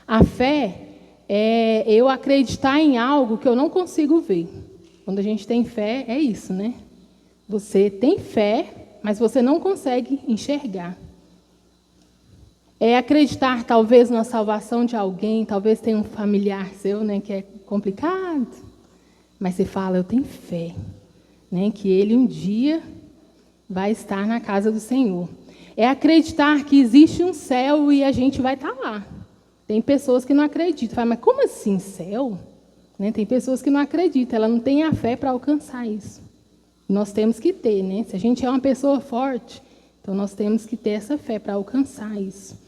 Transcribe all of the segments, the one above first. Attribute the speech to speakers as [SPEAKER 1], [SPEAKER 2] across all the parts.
[SPEAKER 1] A fé é eu acreditar em algo que eu não consigo ver. Quando a gente tem fé, é isso, né? Você tem fé, mas você não consegue enxergar. É acreditar, talvez, na salvação de alguém, talvez tenha um familiar seu, né, que é complicado, mas você fala, eu tenho fé, né, que ele um dia vai estar na casa do Senhor. É acreditar que existe um céu e a gente vai estar lá. Tem pessoas que não acreditam, falam, mas como assim céu? Né, tem pessoas que não acreditam, ela não tem a fé para alcançar isso. Nós temos que ter, né? Se a gente é uma pessoa forte, então nós temos que ter essa fé para alcançar isso.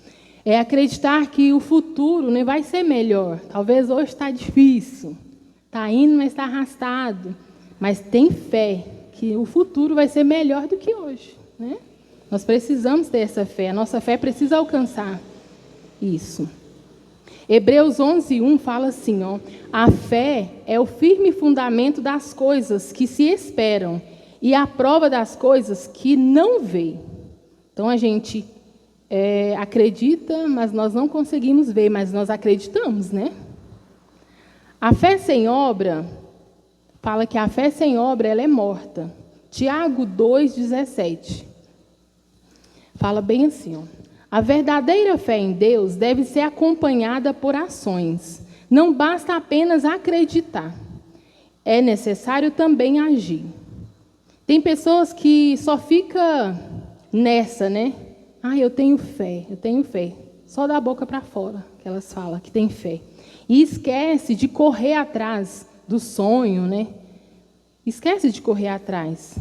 [SPEAKER 1] É acreditar que o futuro, né, vai ser melhor. Talvez hoje está difícil, está indo, mas está arrastado. Mas tem fé que o futuro vai ser melhor do que hoje, né? Nós precisamos ter essa fé. A nossa fé precisa alcançar isso. Hebreus 11:1 fala assim, ó, a fé é o firme fundamento das coisas que se esperam e a prova das coisas que não vê. Então a gente acredita, mas nós não conseguimos ver, mas nós acreditamos, né? A fé sem obra, fala que a fé sem obra ela é morta. Tiago 2,17. Fala bem assim, ó. A verdadeira fé em Deus deve ser acompanhada por ações. Não basta apenas acreditar. É necessário também agir. Tem pessoas que só ficam nessa, né? Ah, eu tenho fé, eu tenho fé. Só da boca para fora que elas falam que tem fé. E esquece de correr atrás do sonho, né? Esquece de correr atrás.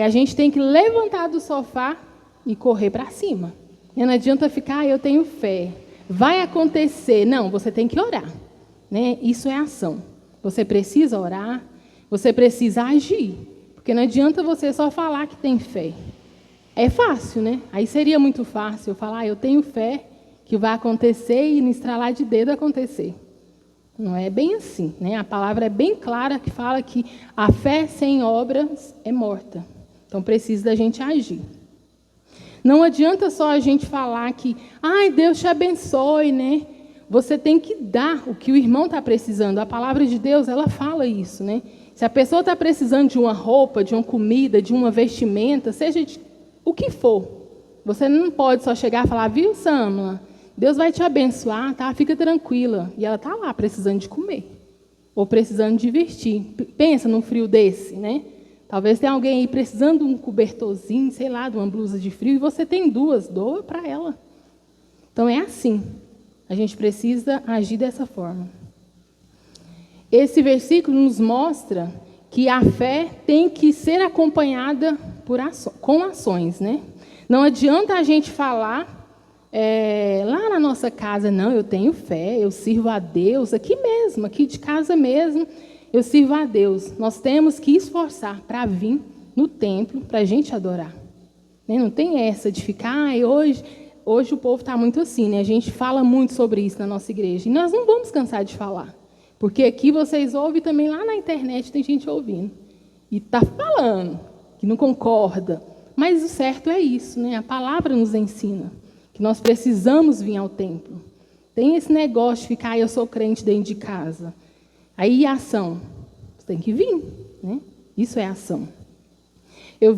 [SPEAKER 1] A gente tem que levantar do sofá e correr para cima. E não adianta ficar, eu tenho fé. Vai acontecer. Não, você tem que orar. Né? Isso é ação. Você precisa orar, você precisa agir. Porque não adianta você só falar que tem fé. É fácil, né? Aí seria muito fácil eu falar, eu tenho fé que vai acontecer e no estralar de dedo acontecer. Não é bem assim, né? A palavra é bem clara que fala que a fé sem obras é morta. Então precisa da gente agir. Não adianta só a gente falar que, ai, Deus te abençoe, né? Você tem que dar o que o irmão está precisando. A palavra de Deus, ela fala isso, né? Se a pessoa está precisando de uma roupa, de uma comida, de uma vestimenta, seja de o que for, você não pode só chegar e falar, viu, Samla, Deus vai te abençoar, tá? Fica tranquila. E ela está lá precisando de comer, ou precisando de vestir. Pensa num frio desse, né? Talvez tenha alguém aí precisando de um cobertorzinho, sei lá, de uma blusa de frio, e você tem duas, doa para ela. Então é assim. A gente precisa agir dessa forma. Esse versículo nos mostra que a fé tem que ser acompanhada com ações, né? Não adianta a gente falar lá na nossa casa, não, eu tenho fé, eu sirvo a Deus, aqui mesmo, aqui de casa mesmo, eu sirvo a Deus. Nós temos que esforçar para vir no templo, para a gente adorar. Né? Não tem essa de ficar, hoje o povo está muito assim, né? A gente fala muito sobre isso na nossa igreja, e nós não vamos cansar de falar. Porque aqui vocês ouvem também, lá na internet tem gente ouvindo. E está falando que não concorda. Mas o certo é isso, né? A palavra nos ensina que nós precisamos vir ao templo. Tem esse negócio de ficar, eu sou crente dentro de casa. Aí a ação, você tem que vir, né? Isso é ação. Eu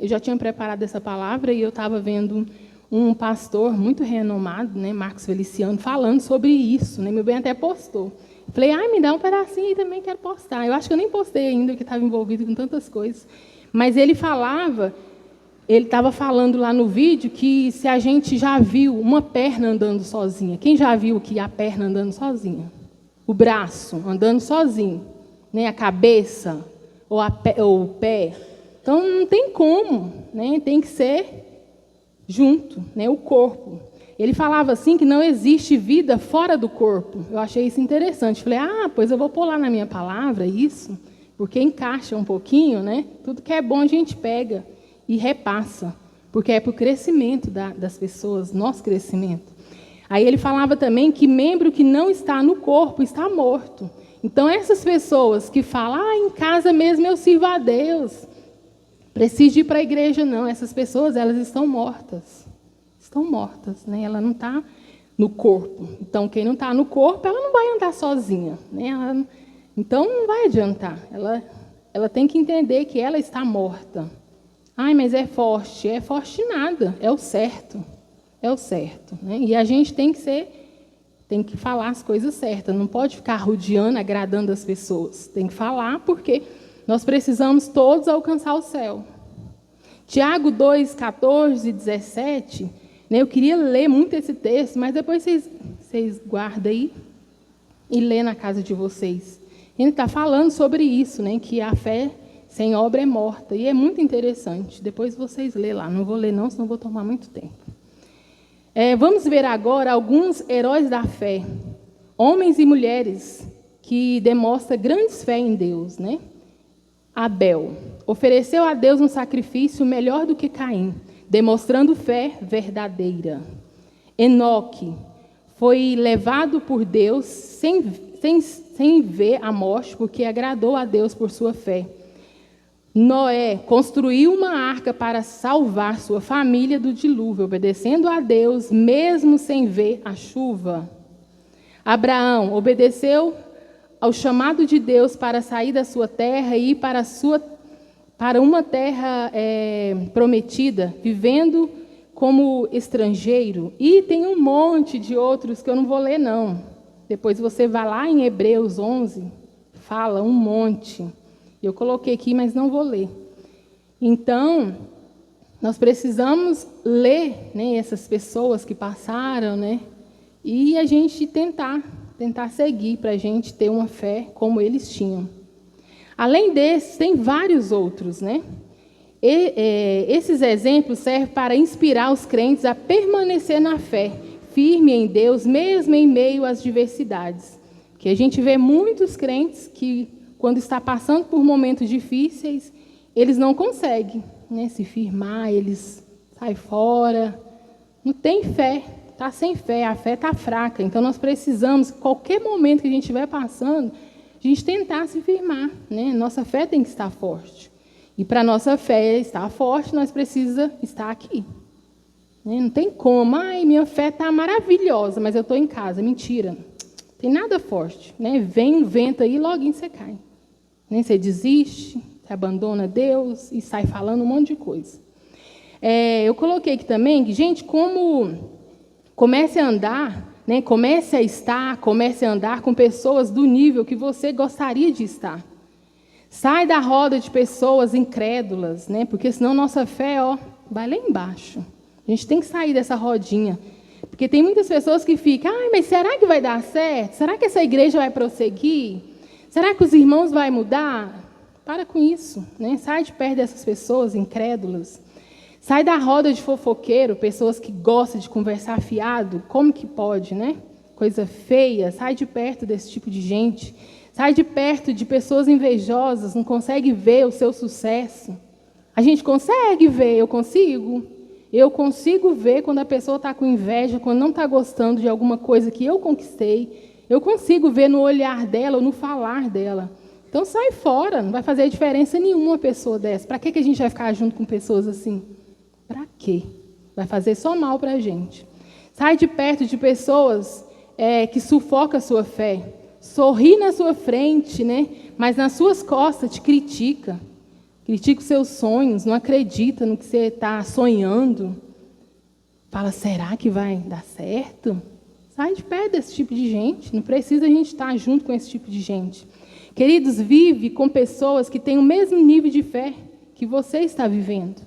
[SPEAKER 1] já tinha preparado essa palavra e eu estava vendo um pastor muito renomado, né, Marcos Feliciano, falando sobre isso, né? Meu bem até postou. Falei, me dá um pedacinho aí também, quero postar. Eu acho que eu nem postei ainda, porque estava envolvido com tantas coisas. Mas ele estava falando lá no vídeo que se a gente já viu uma perna andando sozinha, quem já viu que a perna andando sozinha? O braço andando sozinho, né? A cabeça ou o pé. Então não tem como, né? Tem que ser junto, né? O corpo. Ele falava assim que não existe vida fora do corpo. Eu achei isso interessante. Falei, pois eu vou pôr lá na minha palavra isso, porque encaixa um pouquinho, né? Tudo que é bom a gente pega e repassa, porque é para o crescimento das pessoas, nosso crescimento. Aí ele falava também que membro que não está no corpo está morto. Então essas pessoas que falam, em casa mesmo eu sirvo a Deus, preciso ir para a igreja, não. Essas pessoas, elas estão mortas. Estão mortas, né? Ela não está no corpo. Então, quem não está no corpo, ela não vai andar sozinha, né? Então, não vai adiantar. Ela tem que entender que ela está morta. Ai, mas é forte. É forte nada. É o certo. É o certo, né? E a gente tem que falar as coisas certas. Não pode ficar rodeando, agradando as pessoas. Tem que falar porque nós precisamos todos alcançar o céu. Tiago 2, 14 e 17, né, eu queria ler muito esse texto, mas depois vocês guardam aí e lê na casa de vocês. Ele está falando sobre isso, né, que a fé sem obra é morta. E é muito interessante. Depois vocês lê lá. Não vou ler não, senão vou tomar muito tempo. Vamos ver agora alguns heróis da fé. Homens e mulheres que demonstram grande fé em Deus, né? Abel ofereceu a Deus um sacrifício melhor do que Caim, demonstrando fé verdadeira. Enoque foi levado por Deus sem ver a morte, porque agradou a Deus por sua fé. Noé construiu uma arca para salvar sua família do dilúvio, obedecendo a Deus, mesmo sem ver a chuva. Abraão obedeceu ao chamado de Deus para sair da sua terra e ir para uma terra prometida, vivendo como estrangeiro. E tem um monte de outros que eu não vou ler, não. Depois você vai lá em Hebreus 11, fala um monte. Eu coloquei aqui, mas não vou ler. Então, nós precisamos ler, né, essas pessoas que passaram, né, e a gente tentar seguir para a gente ter uma fé como eles tinham. Além desses, tem vários outros, né? Esses exemplos servem para inspirar os crentes a permanecer na fé, firme em Deus, mesmo em meio às diversidades. Que a gente vê muitos crentes que, quando está passando por momentos difíceis, eles não conseguem, né, se firmar, eles saem fora, não tem fé. Está sem fé, a fé está fraca. Então, nós precisamos, qualquer momento que a gente estiver passando, a gente tentar se firmar, né? Nossa fé tem que estar forte. E para a nossa fé estar forte, nós precisamos estar aqui. Né? Não tem como. Ai, minha fé está maravilhosa, mas eu estou em casa. Mentira. Não tem nada forte. Né? Vem um vento aí e logo você cai. Né? Você desiste, você abandona Deus e sai falando um monte de coisa. Eu coloquei aqui também que, gente, comece a andar, né? Comece a andar com pessoas do nível que você gostaria de estar. Sai da roda de pessoas incrédulas, né? Porque senão nossa fé, vai lá embaixo. A gente tem que sair dessa rodinha. Porque tem muitas pessoas que ficam, mas será que vai dar certo? Será que essa igreja vai prosseguir? Será que os irmãos vão mudar? Para com isso, né? Sai de perto dessas pessoas incrédulas. Sai da roda de fofoqueiro, pessoas que gostam de conversar fiado. Como que pode, né? Coisa feia. Sai de perto desse tipo de gente. Sai de perto de pessoas invejosas, não consegue ver o seu sucesso. A gente consegue ver, eu consigo. Eu consigo ver quando a pessoa está com inveja, quando não está gostando de alguma coisa que eu conquistei. Eu consigo ver no olhar dela ou no falar dela. Então sai fora, não vai fazer diferença nenhuma uma pessoa dessa. Para que a gente vai ficar junto com pessoas assim? Para quê? Vai fazer só mal para a gente. Sai de perto de pessoas que sufocam a sua fé. Sorri na sua frente, né? Mas nas suas costas te critica. Critica os seus sonhos, não acredita no que você está sonhando. Fala, será que vai dar certo? Sai de perto desse tipo de gente. Não precisa a gente estar junto com esse tipo de gente. Queridos, vive com pessoas que têm o mesmo nível de fé que você está vivendo.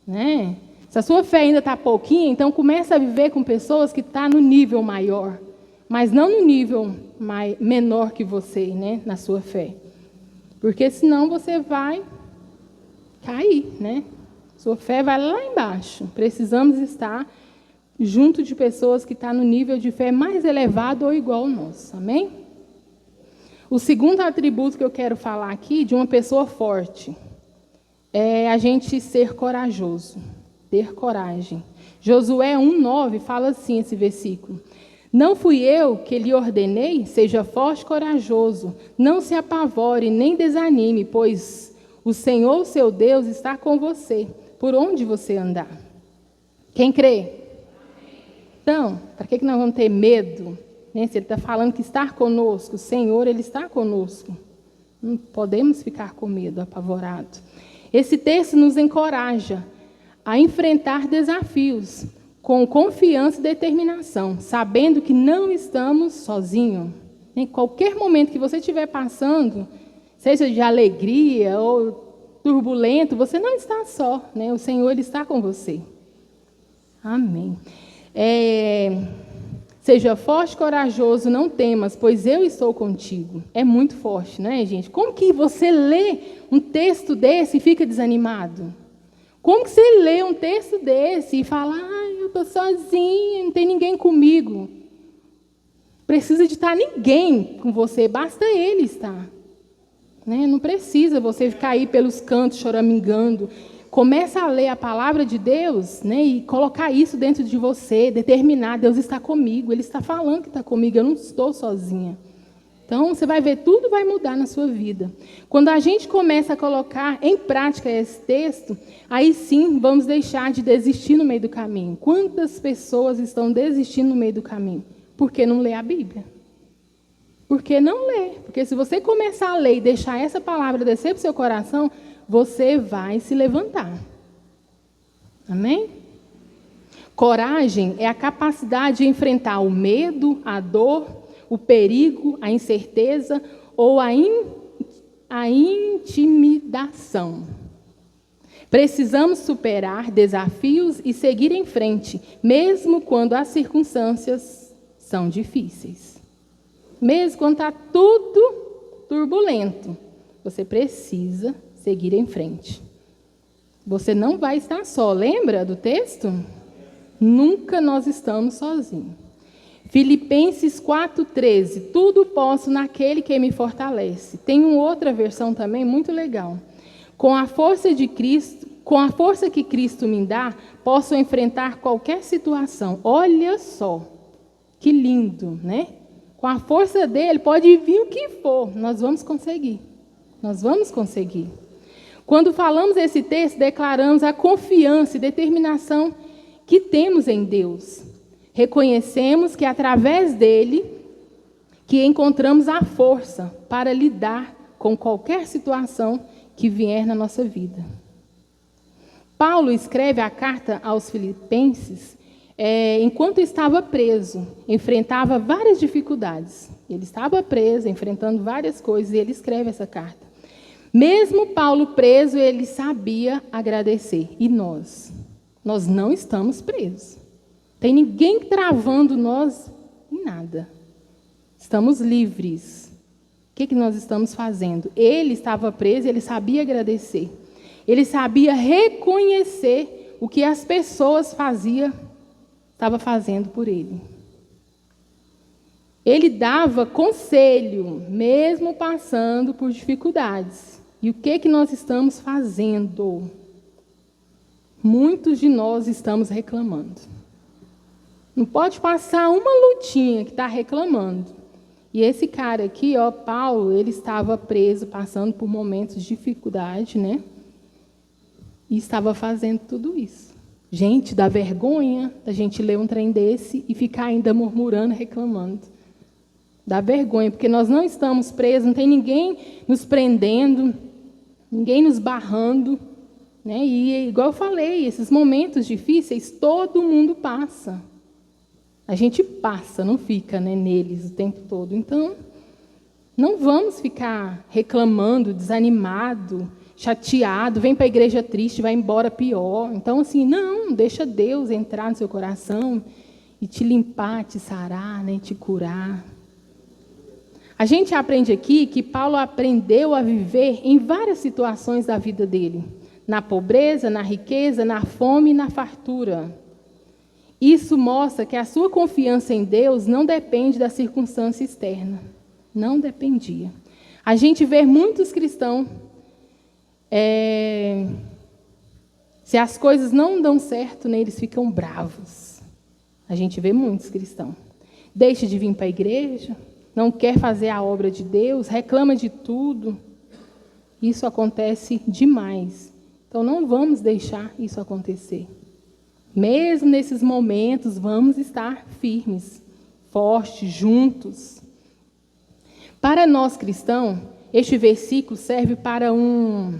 [SPEAKER 1] Né? Se a sua fé ainda está pouquinha, então começa a viver com pessoas que estão no nível maior, mas não no nível menor que você, né, na sua fé. Porque senão você vai cair, né? Sua fé vai lá embaixo. Precisamos estar junto de pessoas que estão no nível de fé mais elevado ou igual ao nosso. Amém? O segundo atributo que eu quero falar aqui de uma pessoa forte é a gente ser corajoso, ter coragem. Josué 1:9 fala assim esse versículo. Não fui eu que lhe ordenei, seja forte e corajoso, não se apavore nem desanime, pois o Senhor, seu Deus, está com você, por onde você andar. Quem crê? Então, para que nós vamos ter medo? Né? Se ele está falando que está conosco, o Senhor, ele está conosco. Não podemos ficar com medo, apavorado. Esse texto nos encoraja a enfrentar desafios com confiança e determinação, sabendo que não estamos sozinhos. Em qualquer momento que você estiver passando, seja de alegria ou turbulento, você não está só, né? O Senhor, ele está com você. Amém. Seja forte e corajoso, não temas, pois eu estou contigo. É muito forte, né, gente? Como que você lê um texto desse e fica desanimado? Como que você lê um texto desse e fala, eu estou sozinha, não tem ninguém comigo? Precisa de estar ninguém com você, basta Ele estar. Né? Não precisa você ficar aí pelos cantos choramingando. Começa a ler a palavra de Deus, né, e colocar isso dentro de você, determinar, Deus está comigo, Ele está falando que está comigo, eu não estou sozinha. Então, você vai ver, tudo vai mudar na sua vida. Quando a gente começa a colocar em prática esse texto, aí sim, vamos deixar de desistir no meio do caminho. Quantas pessoas estão desistindo no meio do caminho? Porque não lê a Bíblia. Porque não lê. Porque se você começar a ler e deixar essa palavra descer para o seu coração, você vai se levantar. Amém? Coragem é a capacidade de enfrentar o medo, a dor, o perigo, a incerteza ou a intimidação. Precisamos superar desafios e seguir em frente, mesmo quando as circunstâncias são difíceis. Mesmo quando está tudo turbulento, você precisa seguir em frente. Você não vai estar só. Lembra do texto? Nunca nós estamos sozinhos. Filipenses 4,13. Tudo posso naquele que me fortalece. Tem uma outra versão também muito legal. Com a força de Cristo, com a força que Cristo me dá, posso enfrentar qualquer situação. Olha só, que lindo, né? Com a força dele, pode vir o que for, nós vamos conseguir. Nós vamos conseguir. Quando falamos esse texto, declaramos a confiança e determinação que temos em Deus. Reconhecemos que através dele que encontramos a força para lidar com qualquer situação que vier na nossa vida. Paulo escreve a carta aos Filipenses enquanto estava preso, enfrentava várias dificuldades. Ele estava preso, enfrentando várias coisas, e ele escreve essa carta. Mesmo Paulo preso, ele sabia agradecer. E nós? Nós não estamos presos. Tem ninguém travando nós em nada. Estamos livres. O que nós estamos fazendo? Ele estava preso, ele sabia agradecer. Ele sabia reconhecer o que as pessoas estavam fazendo por ele. Ele dava conselho, mesmo passando por dificuldades. E o que nós estamos fazendo? Muitos de nós estamos reclamando. Não pode passar uma lutinha que está reclamando. E esse cara aqui, Paulo, ele estava preso, passando por momentos de dificuldade, né? E estava fazendo tudo isso. Gente, dá vergonha da gente ler um trem desse e ficar ainda murmurando, reclamando. Dá vergonha, porque nós não estamos presos, não tem ninguém nos prendendo, ninguém nos barrando, né? E, igual eu falei, esses momentos difíceis, todo mundo passa. A gente passa, não fica, né, neles o tempo todo. Então, não vamos ficar reclamando, desanimado, chateado, vem para a igreja triste, vai embora pior. Então, assim, não, deixa Deus entrar no seu coração e te limpar, te sarar, né, te curar. A gente aprende aqui que Paulo aprendeu a viver em várias situações da vida dele. Na pobreza, na riqueza, na fome e na fartura. Isso mostra que a sua confiança em Deus não depende da circunstância externa. Não dependia. A gente vê muitos cristãos, se as coisas não dão certo, né, eles ficam bravos. A gente vê muitos cristãos. Deixa de vir para a igreja, não quer fazer a obra de Deus, reclama de tudo. Isso acontece demais. Então, não vamos deixar isso acontecer. Mesmo nesses momentos, vamos estar firmes, fortes, juntos. Para nós cristãos, este versículo serve para um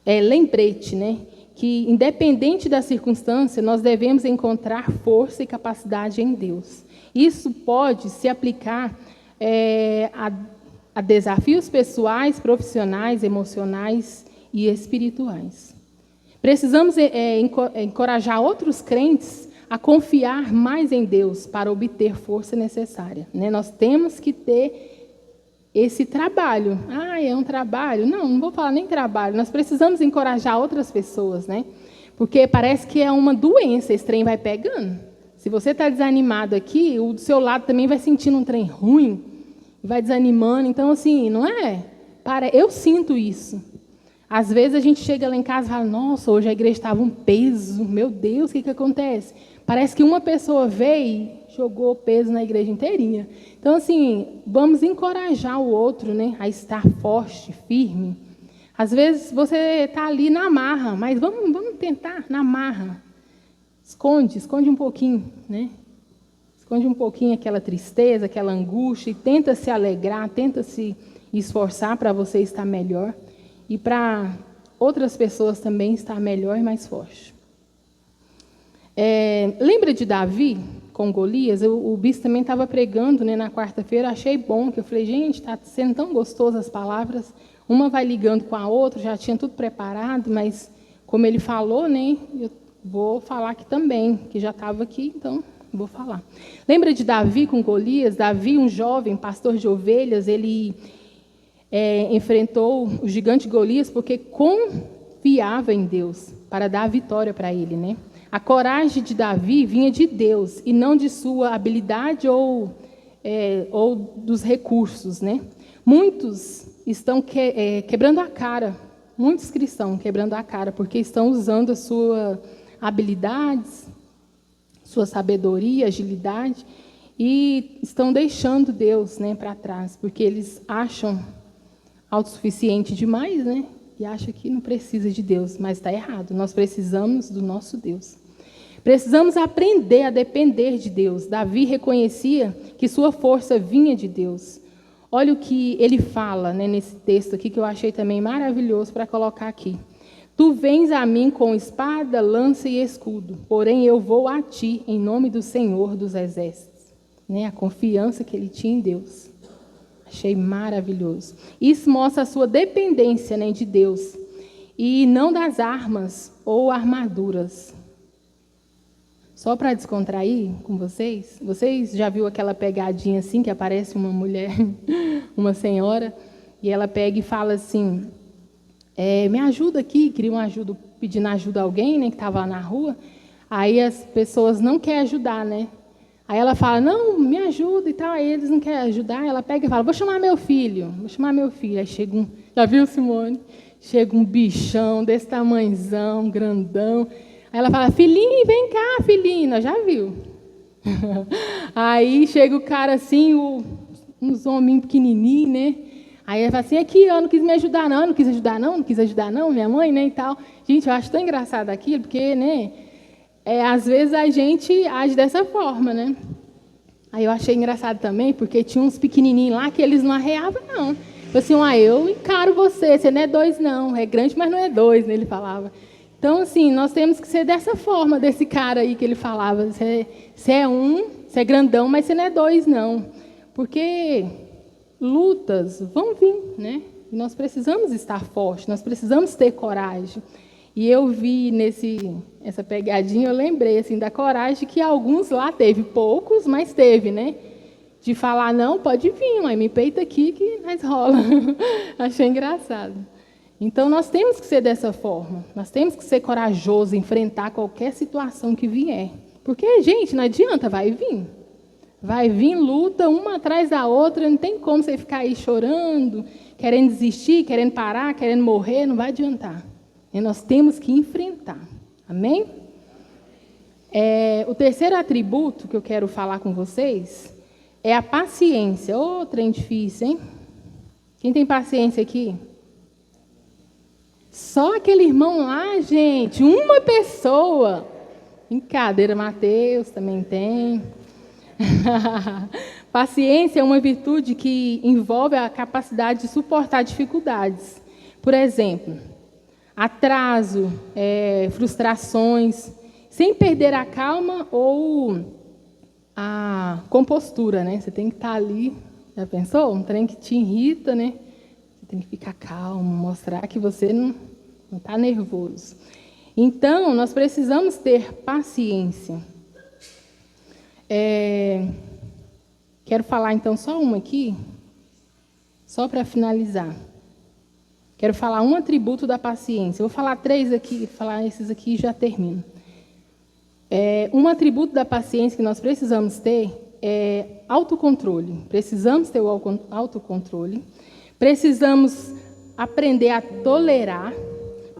[SPEAKER 1] lembrete, né? Que, independente da circunstância, nós devemos encontrar força e capacidade em Deus. Isso pode se aplicar a desafios pessoais, profissionais, emocionais e espirituais. Precisamos encorajar outros crentes a confiar mais em Deus para obter força necessária, né? Nós temos que ter esse trabalho. É um trabalho? Não vou falar nem trabalho. Nós precisamos encorajar outras pessoas, né? Porque parece que é uma doença, esse trem vai pegando. Se você está desanimado aqui, o do seu lado também vai sentindo um trem ruim, vai desanimando. Então, assim, não é? Eu sinto isso. Às vezes a gente chega lá em casa e fala, nossa, hoje a igreja estava um peso, meu Deus, o que acontece? Parece que uma pessoa veio e jogou peso na igreja inteirinha. Então, assim, vamos encorajar o outro, né, a estar forte, firme. Às vezes você está ali na marra, mas vamos tentar na marra. Esconde um pouquinho, né? Esconde um pouquinho aquela tristeza, aquela angústia e tenta se alegrar, tenta se esforçar para você estar melhor e para outras pessoas também estar melhor e mais forte. Lembra de Davi com Golias? O bispo também estava pregando, né, na quarta-feira, achei bom, que eu falei, gente, está sendo tão gostoso as palavras, uma vai ligando com a outra, já tinha tudo preparado, mas como ele falou, né, eu vou falar aqui também, que já estava aqui, então vou falar. Lembra de Davi com Golias? Davi, um jovem pastor de ovelhas, ele enfrentou o gigante Golias porque confiava em Deus para dar a vitória para ele, né? A coragem de Davi vinha de Deus e não de sua habilidade ou dos recursos, né? Muitos estão quebrando a cara, muitos cristãos quebrando a cara, porque estão usando a sua habilidades, sua sabedoria, agilidade, e estão deixando Deus, né, para trás, porque eles acham autossuficiente demais, né? E acha que não precisa de Deus, mas está errado. Nós precisamos do nosso Deus. Precisamos aprender a depender de Deus. Davi reconhecia que sua força vinha de Deus. Olha o que ele fala, né, nesse texto aqui, que eu achei também maravilhoso para colocar aqui. Tu vens a mim com espada, lança e escudo, porém eu vou a ti em nome do Senhor dos Exércitos. Né, a confiança que ele tinha em Deus. Achei maravilhoso. Isso mostra a sua dependência, né, de Deus. E não das armas ou armaduras. Só para descontrair com vocês. Vocês já viram aquela pegadinha assim, que aparece uma mulher, uma senhora, e ela pega e fala assim, me ajuda aqui, queria uma ajuda, pedindo ajuda a alguém, né, que estava lá na rua. Aí as pessoas não querem ajudar, né? Aí ela fala, não, me ajuda e tal. Aí eles não querem ajudar. Ela pega e fala, vou chamar meu filho. Aí chega já viu, Simone? Chega um bichão desse tamanhozão, grandão. Aí ela fala, filhinho, vem cá, filhinho. Nós já viu. Aí chega o cara assim, uns hominhos pequenininhos, né? Aí ela fala assim, aqui, eu não quis me ajudar não, não quis ajudar não, minha mãe, né, e tal. Gente, eu acho tão engraçado aquilo, porque, né... às vezes a gente age dessa forma, né? Aí eu achei engraçado também, porque tinha uns pequenininhos lá que eles não arreavam, não. Eu assim, eu encaro você não é 2, não. É grande, mas não é 2, né? Ele falava. Então, assim, nós temos que ser dessa forma, desse cara aí que ele falava. Você é grandão, mas você não é 2, não. Porque lutas vão vir, né? E nós precisamos estar fortes, nós precisamos ter coragem. E eu vi essa pegadinha, eu lembrei assim, da coragem que alguns lá teve, poucos, mas teve, né? De falar, não, pode vir, mãe, me peita aqui que nós rola. Achei engraçado. Então, nós temos que ser dessa forma. Nós temos que ser corajosos, enfrentar qualquer situação que vier. Porque, gente, não adianta, vai vir. Vai vir luta uma atrás da outra, não tem como você ficar aí chorando, querendo desistir, querendo parar, querendo morrer, não vai adiantar. E nós temos que enfrentar. Amém? O terceiro atributo que eu quero falar com vocês é a paciência. Ô, trem difícil, hein? Quem tem paciência aqui? Só aquele irmão lá, gente, uma pessoa. Brincadeira, Mateus também tem. Paciência é uma virtude que envolve a capacidade de suportar dificuldades. Por exemplo, atraso, frustrações, sem perder a calma ou a compostura, né? Você tem que estar ali, já pensou? Um trem que te irrita, né? Você tem que ficar calmo, mostrar que você não está nervoso. Então, nós precisamos ter paciência. Quero falar, então, só uma aqui, só para finalizar. Quero falar um atributo da paciência. Eu vou falar 3 aqui, falar esses aqui e já termino. Um atributo da paciência que nós precisamos ter é autocontrole. Precisamos ter o autocontrole. Precisamos aprender a tolerar.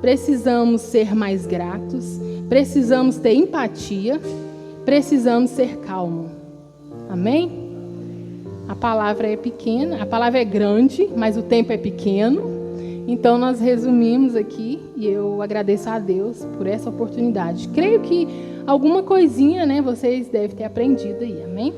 [SPEAKER 1] Precisamos ser mais gratos. Precisamos ter empatia. Precisamos ser calmos. Amém? A palavra é pequena, a palavra é grande, mas o tempo é pequeno. Então, nós resumimos aqui e eu agradeço a Deus por essa oportunidade. Creio que alguma coisinha, né, vocês devem ter aprendido aí. Amém?